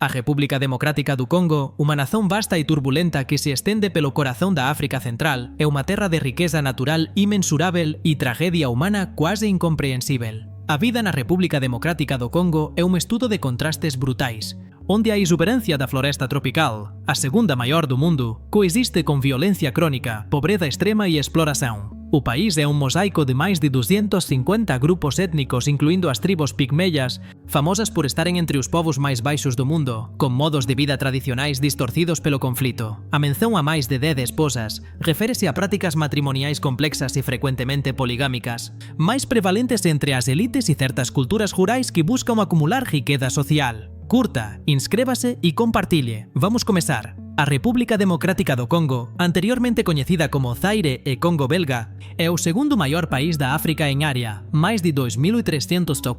A República Democrática do Congo, unha nación vasta e turbulenta que se estende pelo corazón da África Central, é unha terra de riqueza natural imensurável e tragedia humana quase incomprehensível. A vida na República Democrática do Congo é un estudo de contrastes brutais, onde a exuberancia da floresta tropical, a segunda maior do mundo, coexiste con violencia crónica, pobreza extrema e exploración. O país é un mosaico de máis de 250 grupos étnicos, incluindo as tribos pigmeyas, famosas por estaren entre os povos máis baixos do mundo, con modos de vida tradicionais distorcidos pelo conflito. A mención a máis de 10 esposas reférese a prácticas matrimoniais complexas e frecuentemente poligámicas, máis prevalentes entre as elites e certas culturas rurais que buscan acumular riqueza social. Curta, inscrébase e compartille. Vamos comezar. A República Democrática do Congo, anteriormente coñecida como Zaire e Congo Belga, é o segundo maior país da África en área, máis de 2.344.000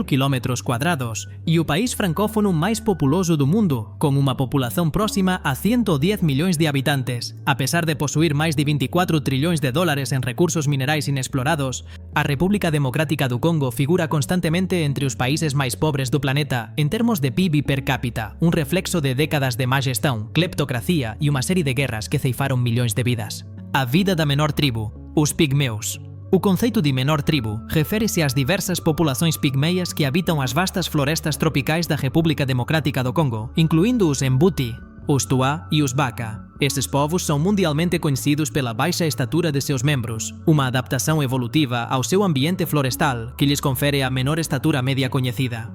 km², e o país francófono máis populoso do mundo, con unha populación próxima a 110 millóns de habitantes. A pesar de posuir máis de 24 trillóns de dólares en recursos minerais inexplorados, a República Democrática do Congo figura constantemente entre os países máis pobres do planeta en termos de PIB per cápita, un reflexo de décadas de má gestão, cleptocracia e unha serie de guerras que ceifaron millóns de vidas. A vida da menor tribu, os pigmeus. O conceito de menor tribu refere-se ás diversas populações pigmeias que habitam as vastas florestas tropicais da República Democrática do Congo, incluindo os Mbuti, os Tuá e os Baka. Estes povos são mundialmente conhecidos pela baixa estatura de seus membros, uma adaptação evolutiva ao seu ambiente florestal que lhes confere a menor estatura média conhecida.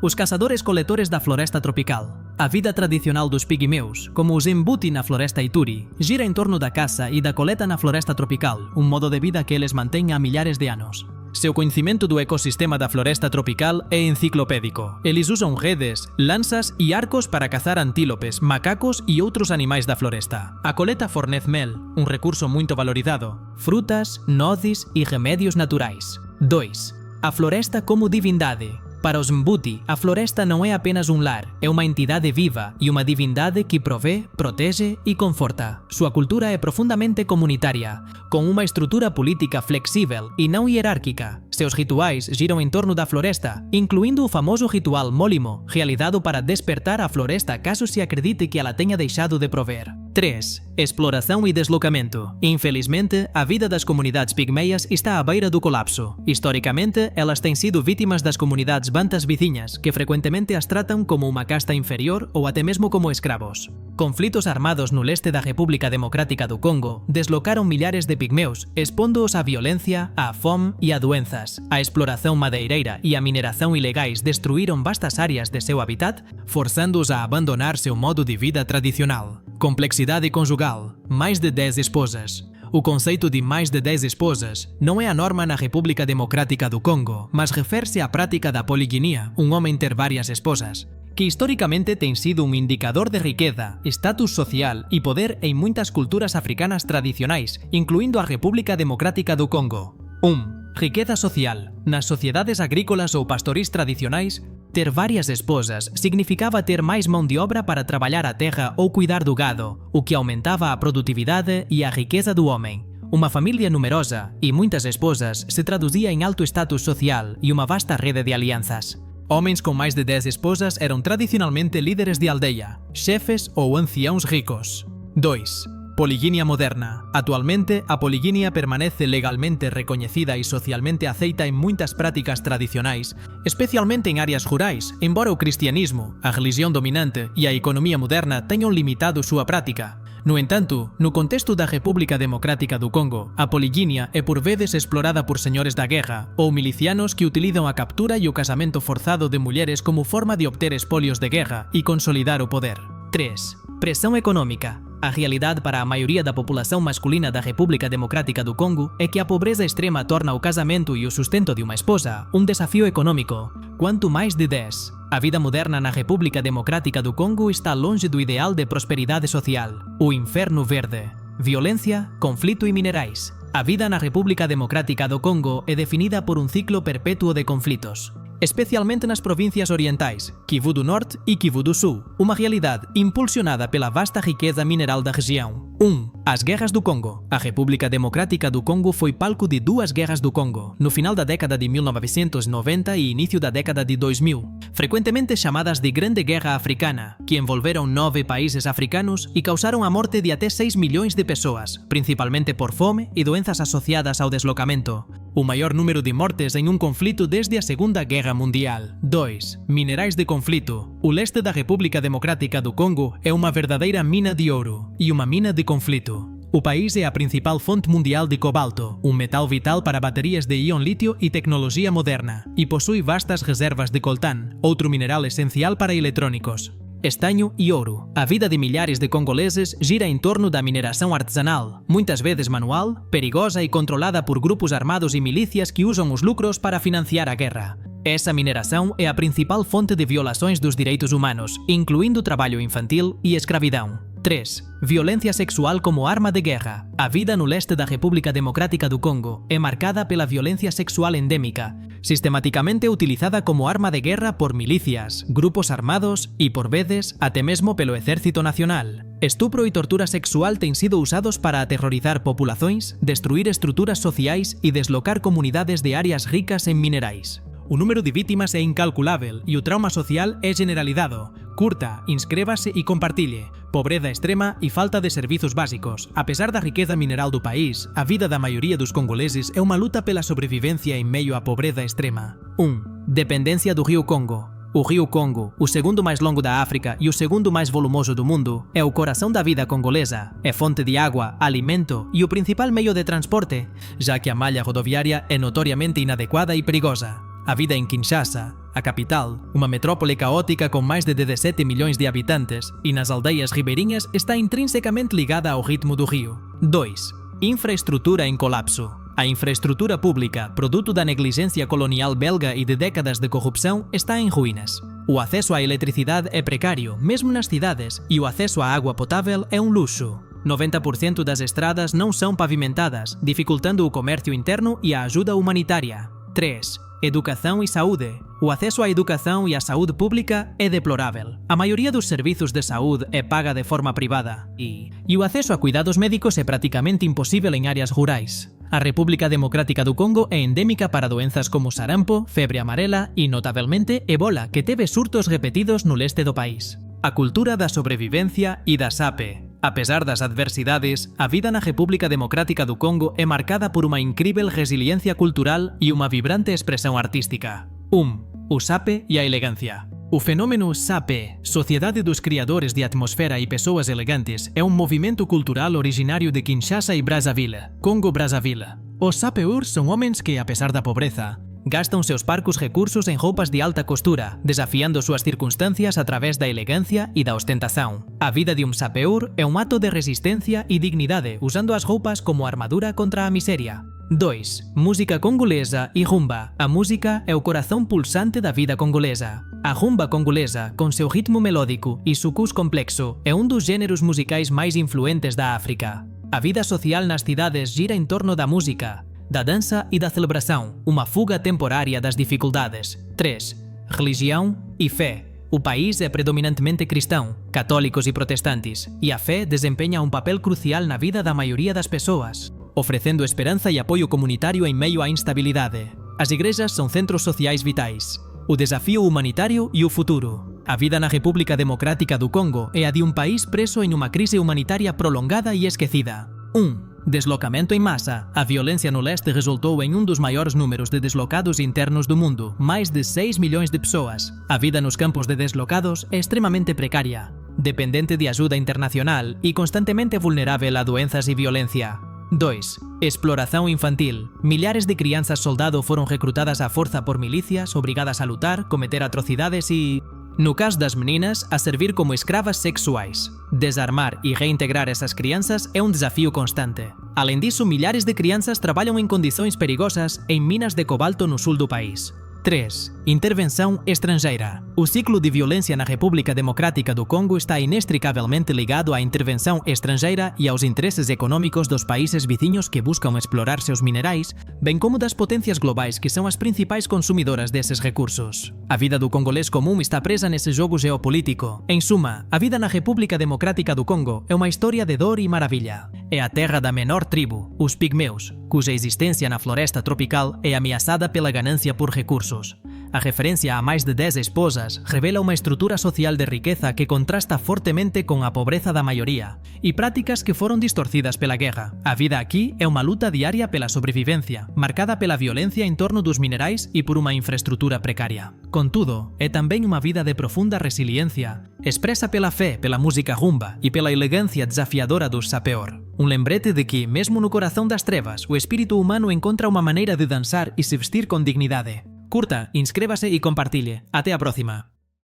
Os caçadores-coletores da floresta tropical. A vida tradicional dos pigmeus, como os Mbuti na floresta Ituri, gira em torno da caça e da coleta na floresta tropical, um modo de vida que eles mantêm há milhares de anos. Seu conhecimento do ecossistema da floresta tropical é enciclopédico. Eles usam redes, lanças e arcos para caçar antílopes, macacos e outros animais da floresta. A coleta fornece mel, um recurso muito valorizado, frutas, nozes e remédios naturais. 2. A floresta como divindade. Para os Mbuti, a floresta não é apenas um lar, é uma entidade viva e uma divindade que provê, protege e conforta. Sua cultura é profundamente comunitária, com uma estrutura política flexível e não hierárquica. Seus rituais giram em torno da floresta, incluindo o famoso ritual Molimo, realizado para despertar a floresta caso se acredite que ela tenha deixado de prover. 3. Exploração e deslocamento. Infelizmente, a vida das comunidades pigmeias está à beira do colapso. Historicamente, elas têm sido vítimas das comunidades bantas vizinhas, que frequentemente as tratam como uma casta inferior ou até mesmo como escravos. Conflitos armados no leste da República Democrática do Congo deslocaram milhares de pigmeus, expondo-os à violência, à fome e a doenças. A exploração madeireira e a mineração ilegais destruíram vastas áreas de seu habitat, forçando-os a abandonar seu modo de vida tradicional. Complexidade conjugal. Mais de 10 esposas. O conceito de mais de 10 esposas não é a norma na República Democrática do Congo, mas refere-se à prática da poliginia, um homem ter várias esposas, que historicamente tem sido um indicador de riqueza, status social e poder em muitas culturas africanas tradicionais, incluindo a República Democrática do Congo. 1. Riqueza social. Nas sociedades agrícolas ou pastoris tradicionais, ter várias esposas significava ter mais mão de obra para trabalhar a terra ou cuidar do gado, o que aumentava a produtividade e a riqueza do homem. Uma família numerosa e muitas esposas se traduzia em alto status social e uma vasta rede de alianças. Homens com mais de 10 esposas eram tradicionalmente líderes de aldeia, chefes ou anciãos ricos. 2. Poliginia moderna. Atualmente, a poliginia permanece legalmente reconhecida e socialmente aceita em muitas práticas tradicionais, especialmente em áreas rurais, embora o cristianismo, a religião dominante e a economia moderna tenham limitado sua prática. No entanto, no contexto da República Democrática do Congo, a poliginia é por vezes explorada por senhores da guerra ou milicianos que utilizam a captura e o casamento forzado de mulheres como forma de obter espólios de guerra e consolidar o poder. 3. Pressão econômica. A realidade para a maioria da população masculina da República Democrática do Congo é que a pobreza extrema torna o casamento e o sustento de uma esposa um desafio econômico, quanto mais de 10. A vida moderna na República Democrática do Congo está longe do ideal de prosperidade social, o inferno verde, violência, conflito e minerais. A vida na República Democrática do Congo é definida por um ciclo perpétuo de conflitos, especialmente nas províncias orientais, Kivu do Norte e Kivu do Sul, uma realidade impulsionada pela vasta riqueza mineral da região. 1. As Guerras do Congo. A República Democrática do Congo foi palco de duas guerras do Congo, no final da década de 1990 e início da década de 2000, frequentemente chamadas de Grande Guerra Africana, que envolveram 9 países africanos e causaram a morte de até 6 milhões de pessoas, principalmente por fome e doenças associadas ao deslocamento. O maior número de mortes em um conflito desde a Segunda Guerra Mundial. 2. Minerais de conflito. O leste da República Democrática do Congo é uma verdadeira mina de ouro e uma mina de conflito. O país é a principal fonte mundial de cobalto, um metal vital para baterias de íon lítio e tecnologia moderna, e possui vastas reservas de coltan, outro mineral essencial para eletrônicos. Estanho e ouro. A vida de milhares de congoleses gira em torno da mineração artesanal, muitas vezes manual, perigosa e controlada por grupos armados e milícias que usam os lucros para financiar a guerra. Essa mineração é a principal fonte de violações dos direitos humanos, incluindo trabalho infantil e escravidão. 3. Violência sexual como arma de guerra. A vida no leste da República Democrática do Congo é marcada pela violência sexual endémica, sistematicamente utilizada como arma de guerra por milícias, grupos armados e, por vezes, até mesmo pelo Exército Nacional. Estupro e tortura sexual têm sido usados para aterrorizar populações, destruir estruturas sociais e deslocar comunidades de áreas ricas em minerais. O número de vítimas é incalculável e o trauma social é generalizado. Curta, inscreva-se e compartilhe. Pobreza extrema e falta de serviços básicos. Apesar da riqueza mineral do país, a vida da maioria dos congoleses é uma luta pela sobrevivência em meio à pobreza extrema. 1. Dependência do Rio Congo. O Rio Congo, o segundo mais longo da África e o segundo mais volumoso do mundo, é o coração da vida congolesa. É fonte de água, alimento e o principal meio de transporte, já que a malha rodoviária é notoriamente inadequada e perigosa. A vida em Kinshasa, a capital, uma metrópole caótica com mais de 17 milhões de habitantes, e nas aldeias ribeirinhas está intrinsecamente ligada ao ritmo do rio. 2. Infraestrutura em colapso. A infraestrutura pública, produto da negligência colonial belga e de décadas de corrupção, está em ruínas. O acesso à eletricidade é precário, mesmo nas cidades, e o acesso à água potável é um luxo. 90% das estradas não são pavimentadas, dificultando o comércio interno e a ajuda humanitária. 3. Educação e saúde. O acesso à educação e à saúde pública é deplorável. A maioria dos serviços de saúde é paga de forma privada e o acesso a cuidados médicos é praticamente impossível em áreas rurais. A República Democrática do Congo é endémica para doenças como sarampo, febre amarela e, notavelmente, ebola, que teve surtos repetidos no leste do país. A cultura da sobrevivência e da sape. Apesar das adversidades, a vida na República Democrática do Congo é marcada por uma incrível resiliência cultural e uma vibrante expressão artística. 1. O sape e a elegância. O fenômeno sape, Sociedade dos Criadores de Atmosfera e Pessoas Elegantes, é um movimento cultural originário de Kinshasa e Brazzaville, Congo-Brazzaville. Os sapeurs são homens que, apesar da pobreza, gastam seus parcos recursos em roupas de alta costura, desafiando suas circunstâncias através da elegância e da ostentação. A vida de um sapeur é um ato de resistência e dignidade, usando as roupas como armadura contra a miséria. 2. Música congolesa e rumba. A música é o coração pulsante da vida congolesa. A rumba congolesa, com seu ritmo melódico e sucus complexo, é um dos gêneros musicais mais influentes da África. A vida social nas cidades gira em torno da música, da dança e da celebração, uma fuga temporária das dificuldades. 3. Religião e fé. O país é predominantemente cristão, católicos e protestantes, e a fé desempenha um papel crucial na vida da maioria das pessoas, oferecendo esperança e apoio comunitário em meio à instabilidade. As igrejas são centros sociais vitais. O desafio humanitário e o futuro. A vida na República Democrática do Congo é a de um país preso em uma crise humanitária prolongada e esquecida. 1. Deslocamento em massa. A violência no leste resultou em um dos maiores números de deslocados internos do mundo, mais de 6 milhões de pessoas. A vida nos campos de deslocados é extremamente precária, dependente de ajuda internacional e constantemente vulnerável a doenças e violência. 2. Exploração infantil. Milhares de crianças soldado foram recrutadas à força por milícias, obrigadas a lutar, cometer atrocidades e, no caso das meninas, a servir como escravas sexuais. Desarmar e reintegrar essas crianças é um desafio constante. Além disso, milhares de crianças trabalham em condições perigosas em minas de cobalto no sul do país. 3. Intervenção estrangeira. O ciclo de violência na República Democrática do Congo está inextricavelmente ligado à intervenção estrangeira e aos interesses econômicos dos países vizinhos que buscam explorar seus minerais, bem como das potências globais que são as principais consumidoras desses recursos. A vida do congolês comum está presa nesse jogo geopolítico. Em suma, a vida na República Democrática do Congo é uma história de dor e maravilha. É a terra da menor tribo, os pigmeus, cuja existência na floresta tropical é ameaçada pela ganância por recursos. A referência a mais de 10 esposas revela uma estrutura social de riqueza que contrasta fortemente com a pobreza da maioria e práticas que foram distorcidas pela guerra. A vida aqui é uma luta diária pela sobrevivência, marcada pela violência em torno dos minerais e por uma infraestrutura precária. Contudo, é também uma vida de profunda resiliência, expressa pela fé, pela música rumba e pela elegância desafiadora dos sapeor. Um lembrete de que, mesmo no coração das trevas, o espírito humano encontra uma maneira de dançar e se vestir com dignidade. Curta, inscreva-se e compartilhe. Até a próxima!